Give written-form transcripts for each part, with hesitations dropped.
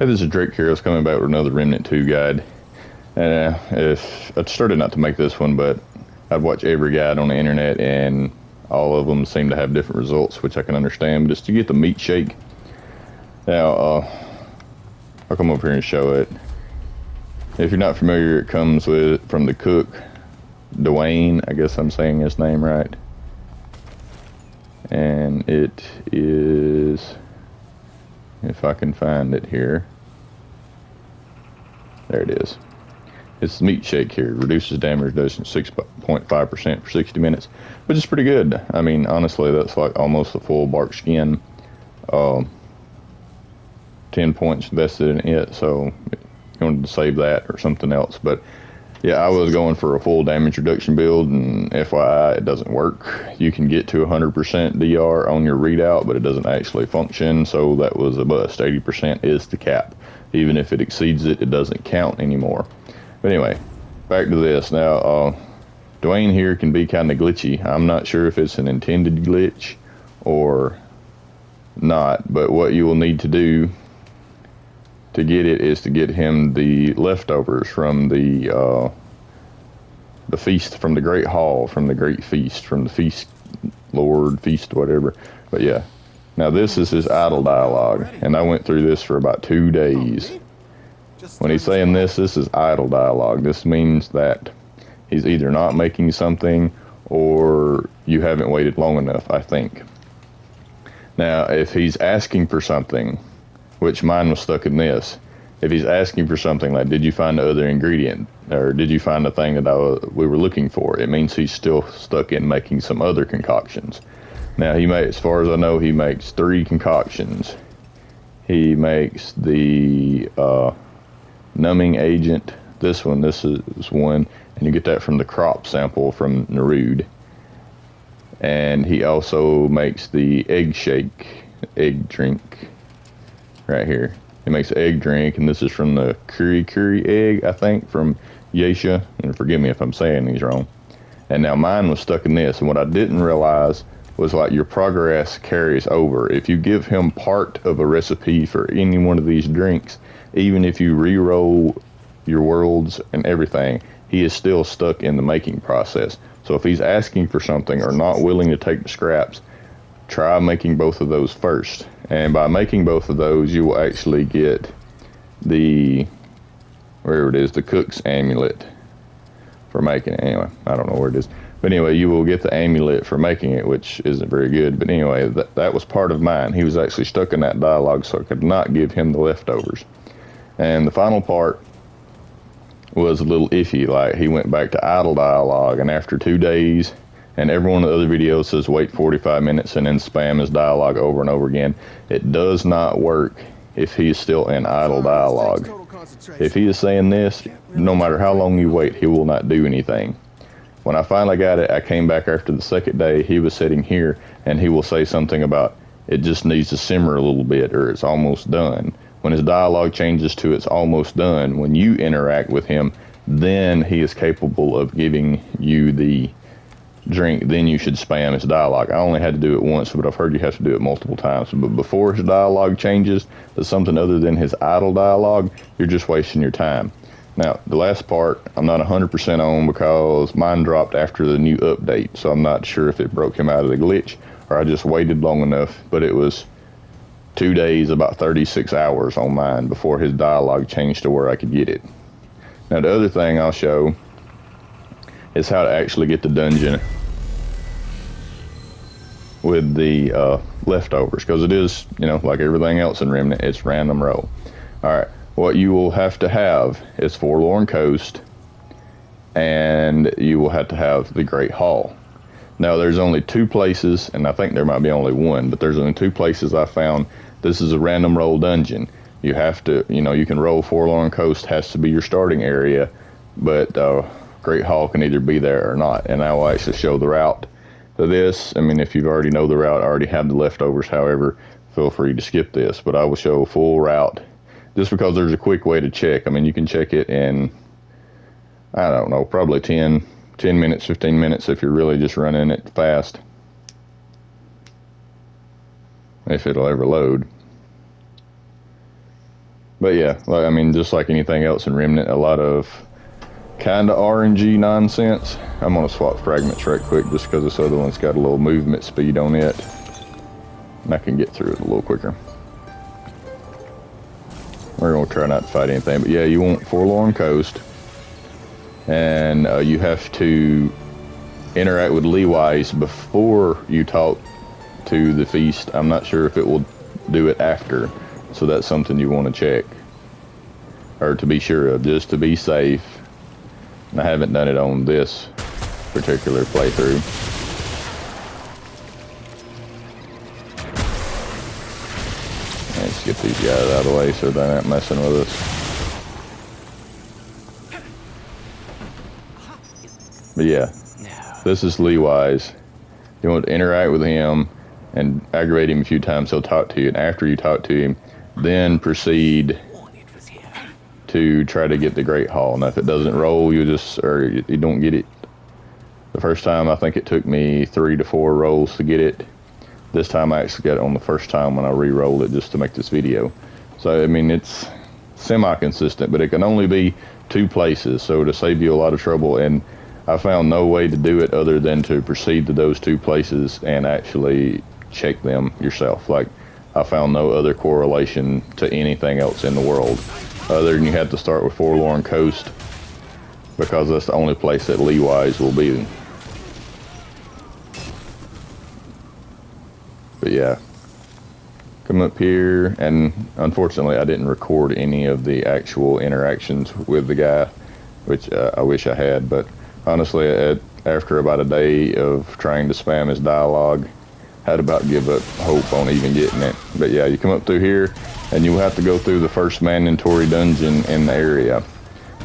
Hey, this is Drake here. I was coming back with another Remnant 2 guide. And if I started not to make this one, but I'd watch every guide on the internet, and all of them seem to have different results, which I can understand. But it's to get the meat shake. Now, I'll come over here and show it. If you're not familiar, it comes from the cook, Dwayne. I guess I'm saying his name right. And it is, if I can find it here. There it is. It's the meat shake here. Reduces damage dosage 6.5% for 60 minutes, which is pretty good. I mean, honestly, that's like almost a full bark skin. 10 points invested in it, so you wanted to save that or something else. But yeah, I was going for a full damage reduction build, and FYI, it doesn't work. You can get to 100% DR on your readout, but it doesn't actually function, so that was a bust. 80% is the cap. Even if it exceeds it, it doesn't count anymore. But anyway, back to this. Now, Dwayne here can be kind of glitchy. I'm not sure if it's an intended glitch or not, but what you will need to do to get it is to get him the leftovers from the feast, from the Great Hall, from the Great Feast, from the Feast Lord, Feast, whatever. But yeah, now this is his idle dialogue, and I went through this for about 2 days. When he's saying this is idle dialogue. This means that he's either not making something or you haven't waited long enough, I think. Now, if he's asking for something, which mine was stuck in this, if he's asking for something like, did you find the other ingredient, or did you find the thing that we were looking for, it means he's still stuck in making some other concoctions. Now, as far as I know, he makes 3 concoctions. He makes the numbing agent. This is one, and you get that from the crop sample from Nerud. And he also makes the egg drink right here. He makes an egg drink, and this is from the curry egg, I think, from Yesha, and forgive me if I'm saying these wrong. And now mine was stuck in this, and what I didn't realize was like your progress carries over. If you give him part of a recipe for any one of these drinks, even if you re-roll your worlds and everything, he is still stuck in the making process. So if he's asking for something or not willing to take the scraps, try making both of those first. And by making both of those, you will actually get the, wherever it is, the cook's amulet for making it. Anyway, I don't know where it is. But anyway, you will get the amulet for making it, which isn't very good. But anyway, that was part of mine. He was actually stuck in that dialogue, so I could not give him the leftovers. And the final part was a little iffy. Like, he went back to idle dialogue, and after 2 days, and every one of the other videos says wait 45 minutes and then spam his dialogue over and over again. It does not work if he's still in idle dialogue. If he is saying this, no matter how long you wait, he will not do anything. When I finally got it, I came back after the second day. He was sitting here, and he will say something about it just needs to simmer a little bit, or it's almost done. When his dialogue changes to it's almost done, when you interact with him, then he is capable of giving you the drink. Then you should spam his dialogue. I only had to do it once, but I've heard you have to do it multiple times. But before his dialogue changes to something other than his idle dialogue, you're just wasting your time. Now, the last part, I'm not 100% on because mine dropped after the new update, so I'm not sure if it broke him out of the glitch or I just waited long enough, but it was 2 days, about 36 hours on mine before his dialogue changed to where I could get it. Now, the other thing I'll show is how to actually get the dungeon with the leftovers, because it is, like everything else in Remnant, it's random roll. All right, what you will have to have is Forlorn Coast, and you will have to have the Great Hall. Now, there's only 2 places, and I think there might be only one, but there's only 2 places I found. This is a random roll dungeon. You have to, you can roll Forlorn Coast, has to be your starting area, but Great Hall can either be there or not. And I will actually show the route to this. I mean, if you already know the route, I already have the leftovers. However, feel free to skip this, but I will show a full route just because there's a quick way to check. I mean, you can check it in, I don't know, probably 10 minutes, 15 minutes if you're really just running it fast. If it'll ever load. But yeah, like, I mean, just like anything else in Remnant, a lot of kind of RNG nonsense. I'm gonna swap fragments right quick just because this other one's got a little movement speed on it, and I can get through it a little quicker. We're gonna try not to fight anything, but yeah, you want Forlorn Coast, and you have to interact with Leewise before you talk to the feast. I'm not sure if it will do it after, so that's something you want to check, or to be sure of, just to be safe. And I haven't done it on this particular playthrough. Let's get these guys out of the way so they're not messing with us. But yeah, this is Leewise. You want to interact with him and aggravate him a few times. He'll talk to you, and after you talk to him, then proceed to try to get the Great Hall. Now, if it doesn't roll, you don't get it. The first time, I think it took me 3 to 4 rolls to get it. This time, I actually got it on the first time when I re-rolled it just to make this video. So, I mean, it's semi-consistent, but it can only be 2 places. So, to save you a lot of trouble, and I found no way to do it other than to proceed to those 2 places and actually check them yourself. Like, I found no other correlation to anything else in the world, other than you have to start with Forlorn Coast, because that's the only place that Leewise will be. But yeah, come up here, and unfortunately I didn't record any of the actual interactions with the guy, which I wish I had, but honestly, after about a day of trying to spam his dialogue, had about give up hope on even getting it. But yeah, you come up through here, and you'll have to go through the first mandatory dungeon in the area.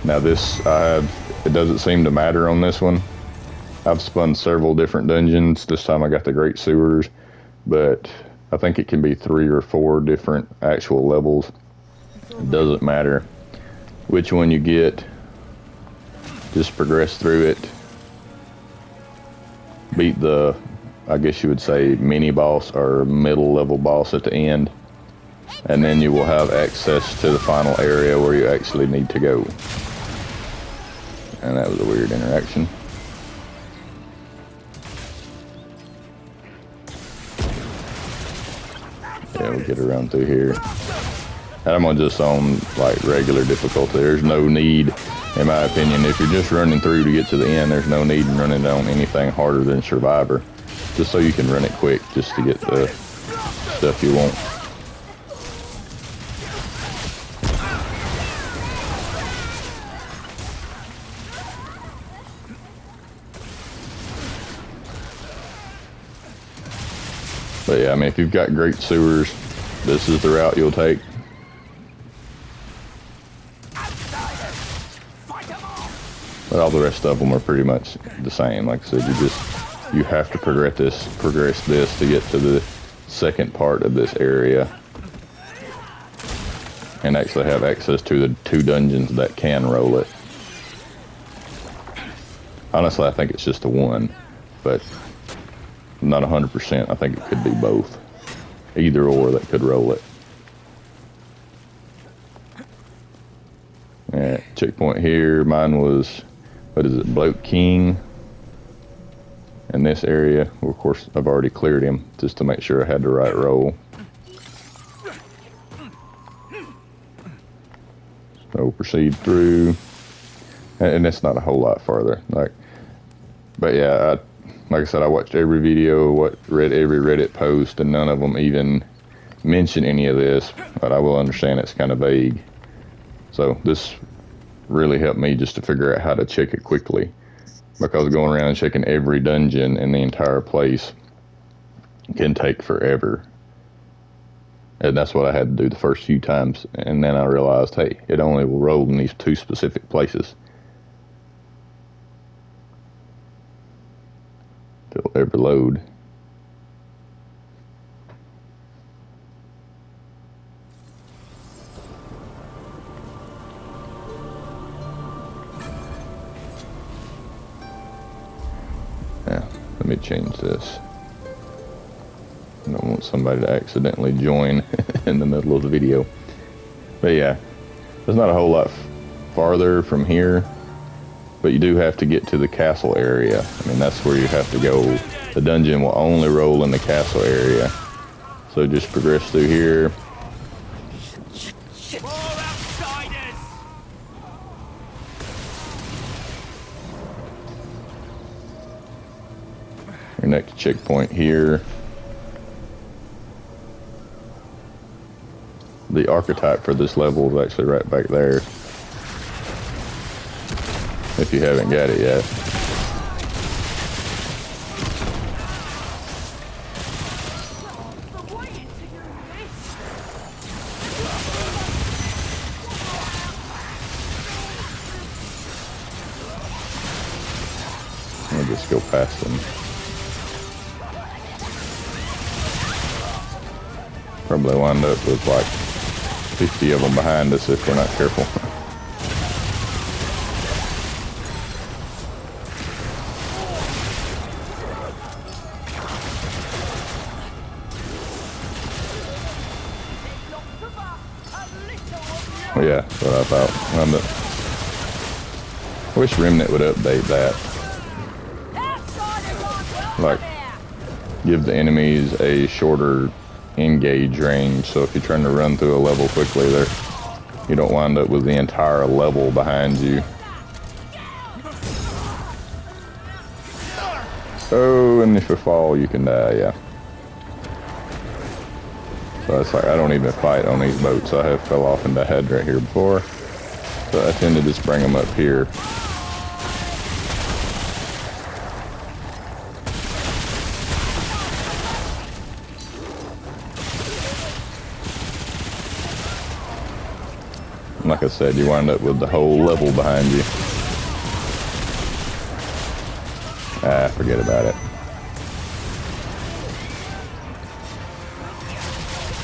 Now this, it doesn't seem to matter on this one. I've spun several different dungeons. This time I got the Great Sewers, but I think it can be 3 or 4 different actual levels. It doesn't matter which one you get. Just progress through it. Beat the, I guess you would say, mini boss or middle level boss at the end, and then you will have access to the final area where you actually need to go. And that was a weird interaction. Yeah, we'll get around through here. And I'm on just on like regular difficulty. There's no need, in my opinion, if you're just running through to get to the end, there's no need in running on anything harder than Survivor. Just so you can run it quick, just to get the stuff you want. But yeah, I mean, if you've got Great Sewers, this is the route you'll take. But all the rest of them are pretty much the same. Like I said, you have to progress this to get to the second part of this area, and actually have access to the 2 dungeons that can roll it. Honestly, I think it's just the 1, but not 100%. I think it could be both. Either or that could roll it. Yeah, checkpoint here. Mine was, what is it, Bloke King. In this area, well, of course, I've already cleared him just to make sure I had the right roll. So proceed through, and it's not a whole lot farther. But yeah, like I said, I watched every video, read every Reddit post, and none of them even mention any of this. But I will understand it's kind of vague. So this really helped me just to figure out how to check it quickly, because going around and checking every dungeon in the entire place can take forever. And that's what I had to do the first few times. And then I realized, hey, it only will roll in these 2 specific places. It'll ever load. Yeah, let me change this. I don't want somebody to accidentally join in the middle of the video. But yeah, There's not a whole lot farther from here, but you do have to get to the castle area. I mean, that's where you have to go. The dungeon will only roll in the castle area. So just progress through here. Your next checkpoint here. The archetype for this level is actually right back there, if you haven't got it yet. I'll just go past them. Probably wind up with like 50 of them behind us if we're not careful. Well, yeah, that's what I thought. I wish Remnant would update that. Like, give the enemies a shorter engage range, so if you're trying to run through a level quickly, there you don't wind up with the entire level behind you. Oh, and if you fall, you can die, yeah. So it's like, I don't even fight on these boats. I have fell off and died right here before. So I tend to just bring them up here. Like I said, you wind up with the whole level behind you. Ah, forget about it.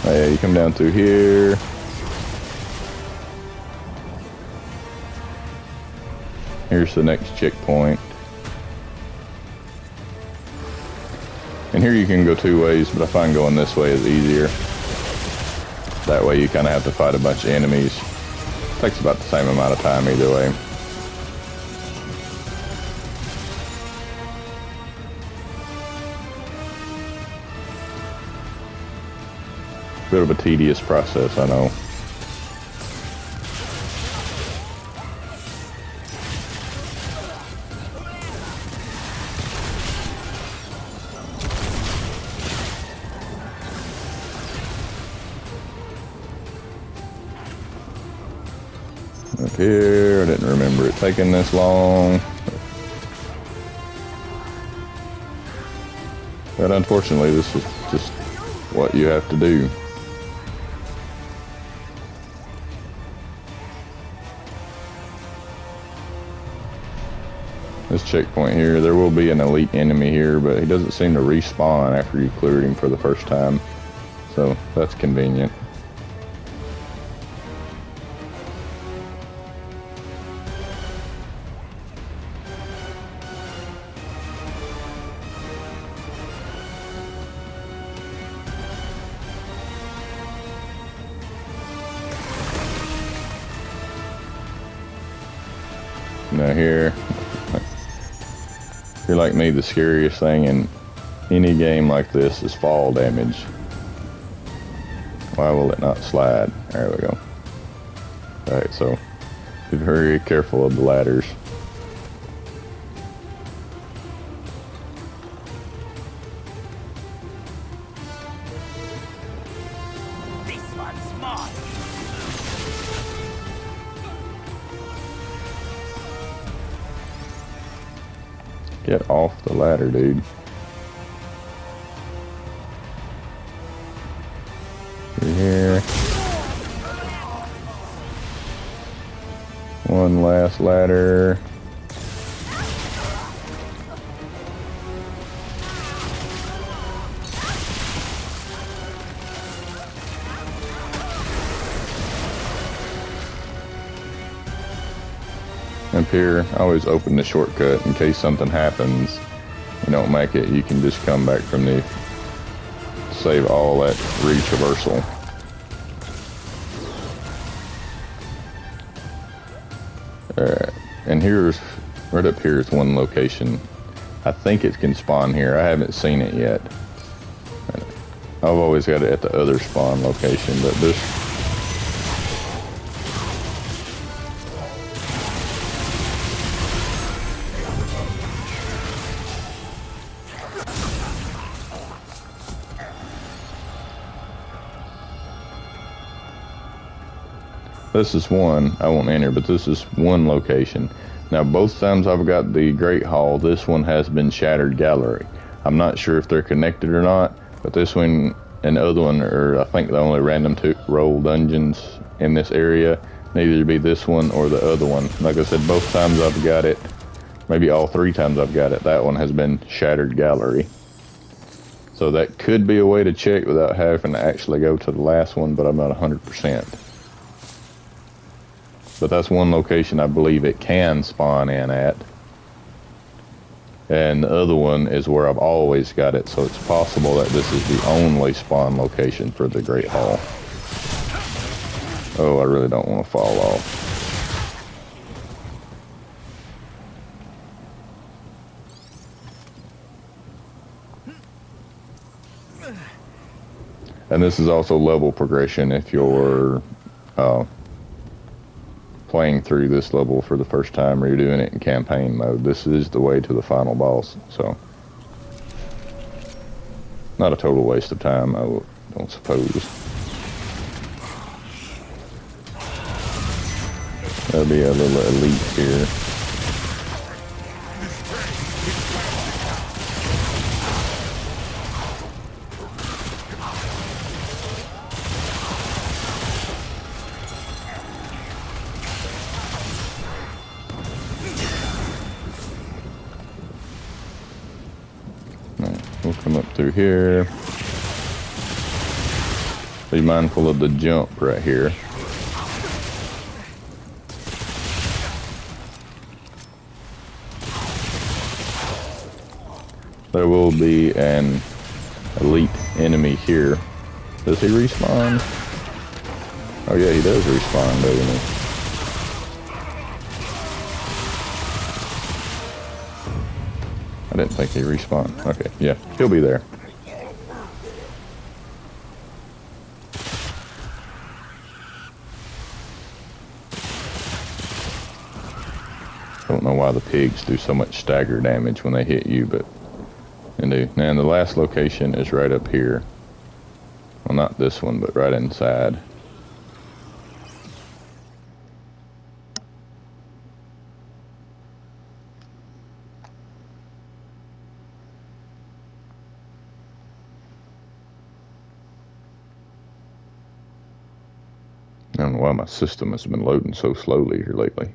Oh yeah, you come down through here. Here's the next checkpoint. And here you can go two ways, but I find going this way is easier. That way you kind of have to fight a bunch of enemies. Takes about the same amount of time either way. Bit of a tedious process, I know. Up here, I didn't remember it taking this long. But unfortunately, this is just what you have to do. This checkpoint here, there will be an elite enemy here, but he doesn't seem to respawn after you cleared him for the first time. So that's convenient. Now here, if you're like me, the scariest thing in any game like this is fall damage. Why will it not slide? There we go. Alright, so be very careful of the ladders. This one's mine. Get off the ladder, dude. Through here. One last ladder. Up here, I always open the shortcut in case something happens. You don't make it, you can just come back from the save all that retraversal. And here's, right up here is one location. I think it can spawn here. I haven't seen it yet. I've always got it at the other spawn location, but this is one. I won't enter, but this is one location. Now, both times I've got the Great Hall, this one has been Shattered Gallery. I'm not sure if they're connected or not, but this one and the other one are, I think, the only random roll dungeons in this area. Neither be this one or the other one. Like I said, both times I've got it, maybe all 3 times I've got it, that one has been Shattered Gallery. So that could be a way to check without having to actually go to the last one, but I'm not 100%. But that's one location I believe it can spawn in at. And the other one is where I've always got it, so it's possible that this is the only spawn location for the Great Hall. Oh, I really don't want to fall off. And this is also level progression if you're playing through this level for the first time or you're doing it in campaign mode. This is the way to the final boss, so not a total waste of time, I don't suppose. There'll be a little elite here. We'll come up through here. Be mindful of the jump right here. There will be an elite enemy here. Does he respawn? Oh yeah, he does respawn, doesn't he? I didn't think he respawned. Okay, yeah, he'll be there. Don't know why the pigs do so much stagger damage when they hit you, but they do. Now the last location is right up here. Well, not this one, but right inside. I don't know why my system has been loading so slowly here lately.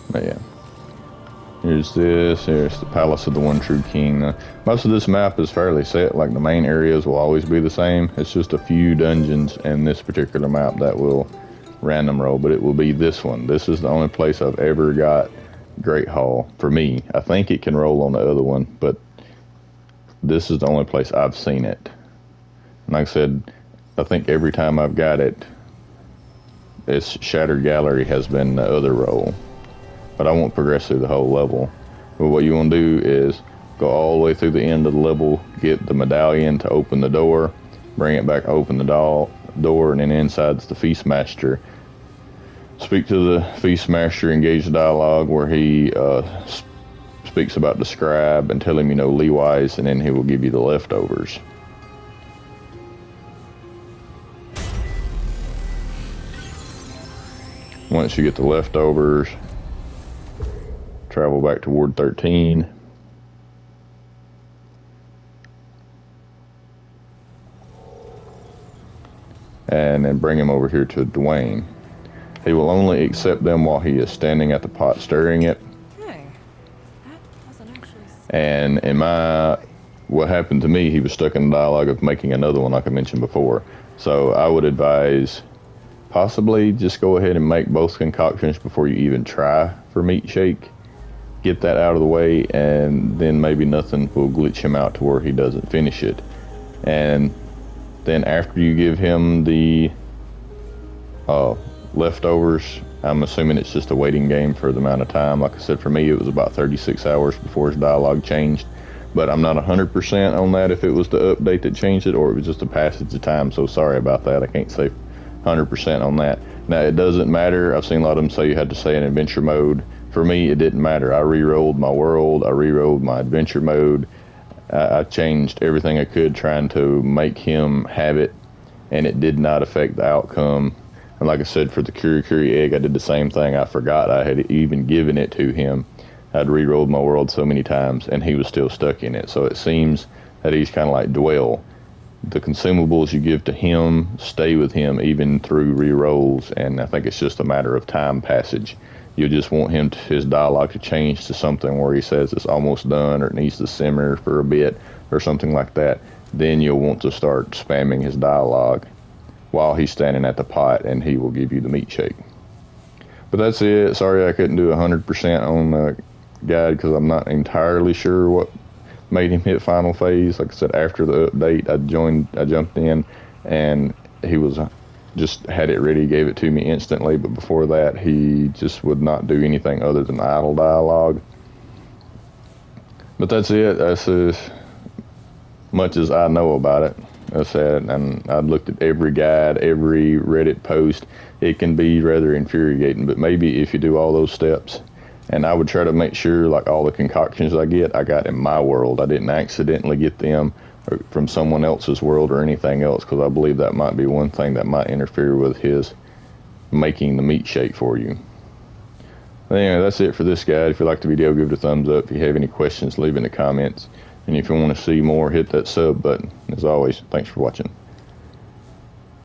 But yeah. Here's this. Here's the Palace of the One True King. Most of this map is fairly set. Like the main areas will always be the same. It's just a few dungeons in this particular map that will random roll. But it will be this one. This is the only place I've ever got Great Hall. For me. I think it can roll on the other one. But this is the only place I've seen it. And like I said, I think every time I've got it, it's Shattered Gallery has been the other roll. But I won't progress through the whole level. But what you want to do is go all the way through the end of the level, get the medallion to open the door, bring it back, open the door, and then inside's the Feast Master. Speak to the Feast Master, engage the dialogue where he speaks about the scribe and tell him, you know, Leewise, and then he will give you the leftovers. Once you get the leftovers, travel back to Ward 13. And then bring him over here to Dwayne. He will only accept them while he is standing at the pot stirring it. And in what happened to me, he was stuck in the dialogue of making another one like I mentioned before. So I would advise possibly just go ahead and make both concoctions before you even try for Meat Shake. Get that out of the way, and then maybe nothing will glitch him out to where he doesn't finish it. And Then after you give him the leftovers, I'm assuming it's just a waiting game for the amount of time. Like I said, for me, it was about 36 hours before his dialogue changed. But I'm not 100% on that if it was the update that changed it or it was just a passage of time. So sorry about that. I can't say 100% on that. Now, it doesn't matter. I've seen a lot of them say you had to say in adventure mode. For me, it didn't matter. I re-rolled my world. I re-rolled my adventure mode. I changed everything I could trying to make him have it, and it did not affect the outcome. And like I said, for the Curry egg, I did the same thing. I forgot I had even given it to him. I'd re-rolled my world so many times, and he was still stuck in it. So it seems that he's kind of like Dwell. The consumables you give to him stay with him even through re-rolls, and I think it's just a matter of time passage. You just want his dialogue to change to something where he says it's almost done or it needs to simmer for a bit or something like that. Then you'll want to start spamming his dialogue while he's standing at the pot, and he will give you the meat shake. But that's it. Sorry I couldn't do 100% on the guide because I'm not entirely sure what made him hit final phase. Like I said, after the update, I jumped in, and he was just had it ready, gave it to me instantly. But before that, he just would not do anything other than idle dialogue. But that's it. That's as much as I know about it. I said, and I looked at every guide, every Reddit post. It can be rather infuriating, but maybe if you do all those steps, and I would try to make sure like all the concoctions I got in my world. I didn't accidentally get them from someone else's world or anything else, because I believe that might be one thing that might interfere with his making the meat shake for you. But anyway, that's it for this guide. If you liked the video, give it a thumbs up. If you have any questions, leave in the comments. And if you want to see more, hit that sub button. As always, thanks for watching.